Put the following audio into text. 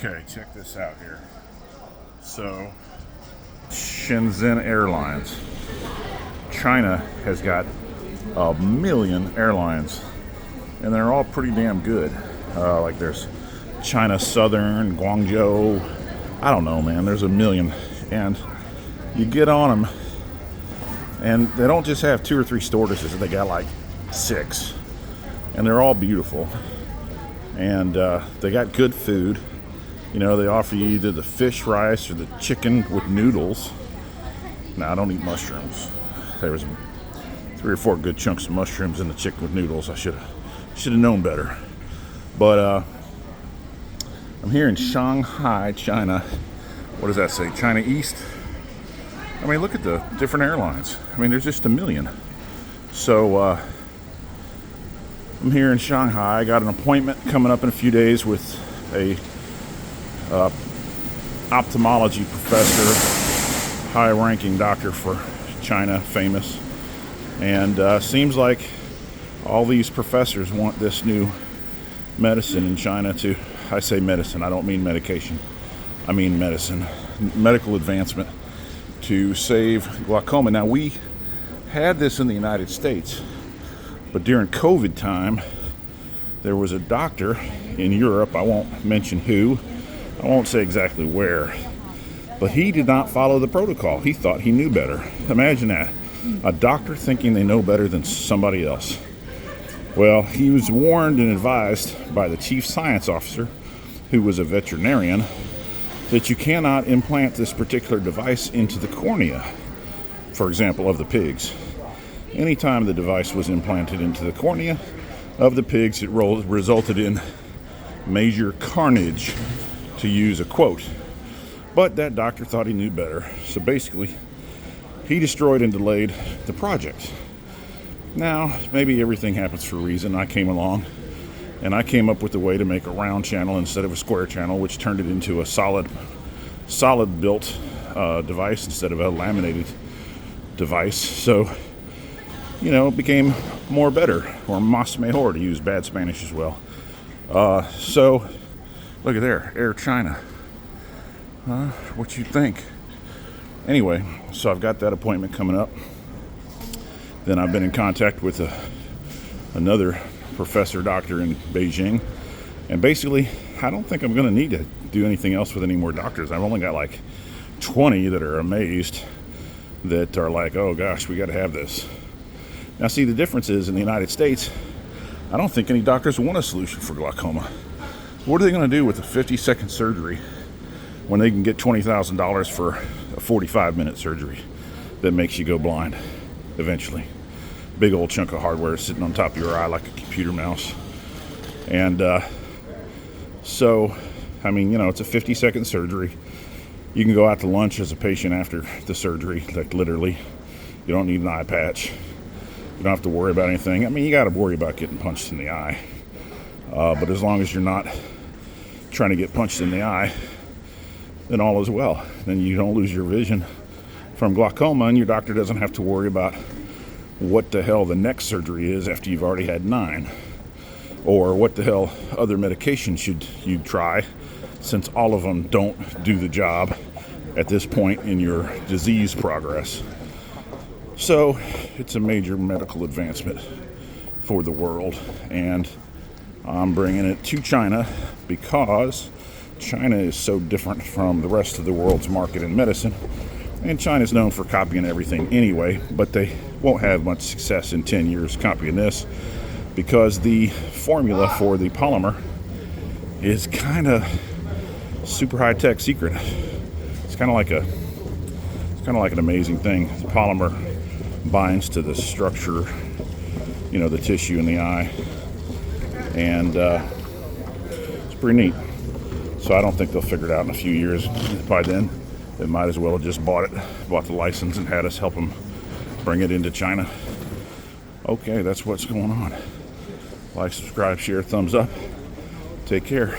Okay, check this out here. So, Shenzhen Airlines. China has got a million airlines, and they're all pretty damn good. Like there's China Southern, Guangzhou. I don't know, man. There's a million, and you get on them, and they don't just have 2 or 3 stewardesses. They got like 6, and they're all beautiful, and they got good food. You know, they offer you either the fish rice or the chicken with noodles. Now, I don't eat mushrooms. There was 3 or 4 good chunks of mushrooms in the chicken with noodles. I should have known better. But I'm here in Shanghai, China. What does that say? China East? I mean, look at the different airlines. I mean, there's just a million. So I'm here in Shanghai. I got an appointment coming up in a few days with a ophthalmology professor, high-ranking doctor for China, famous. And seems like all these professors want this new medicine in China to, I say medicine, I don't mean medication. I mean medicine, medical advancement to save glaucoma. Now, we had this in the United States, but during COVID time, there was a doctor in Europe, I won't mention who, I won't say exactly where, but he did not follow the protocol. He thought he knew better. Imagine that. A doctor thinking they know better than somebody else. Well, he was warned and advised by the chief science officer, who was a veterinarian, that you cannot implant this particular device into the cornea, for example, of the pigs. Anytime the device was implanted into the cornea of the pigs, it resulted in major carnage, to use a quote. But that doctor thought he knew better. So basically, he destroyed and delayed the project. Now, maybe everything happens for a reason. I came along and I came up with a way to make a round channel instead of a square channel, which turned it into a solid built device instead of a laminated device. So, you know, it became more better, or más mejor, to use bad Spanish as well. So, look at there, Air China. What you think? Anyway, so I've got that appointment coming up. Then I've been in contact with another professor doctor in Beijing. And basically, I don't think I'm going to need to do anything else with any more doctors. I've only got like 20 that are amazed, that are like, oh gosh, we got to have this. Now, see, the difference is in the United States, I don't think any doctors want a solution for glaucoma. What are they going to do with a 50-second surgery when they can get $20,000 for a 45-minute surgery that makes you go blind eventually? Big old chunk of hardware sitting on top of your eye like a computer mouse. And so, I mean, you know, it's a 50-second surgery. You can go out to lunch as a patient after the surgery, like literally. You don't need an eye patch. You don't have to worry about anything. I mean, you got to worry about getting punched in the eye. But as long as you're not trying to get punched in the eye, then all is well. Then you don't lose your vision from glaucoma, and your doctor doesn't have to worry about what the hell the next surgery is after you've already had 9, or what the hell other medication should you try, since all of them don't do the job at this point in your disease progress. So it's a major medical advancement for the world, and I'm bringing it to China because China is so different from the rest of the world's market in medicine. And China's known for copying everything anyway, but they won't have much success in 10 years copying this, because the formula for the polymer is kind of super high-tech secret. It's kind of like an amazing thing. The polymer binds to the structure, you know, the tissue in the eye, and it's pretty neat. So I don't think they'll figure it out in a few years. By then, they might as well have just bought the license and had us help them bring it into China. Okay, that's what's going on. Like, subscribe, share, thumbs up. Take care.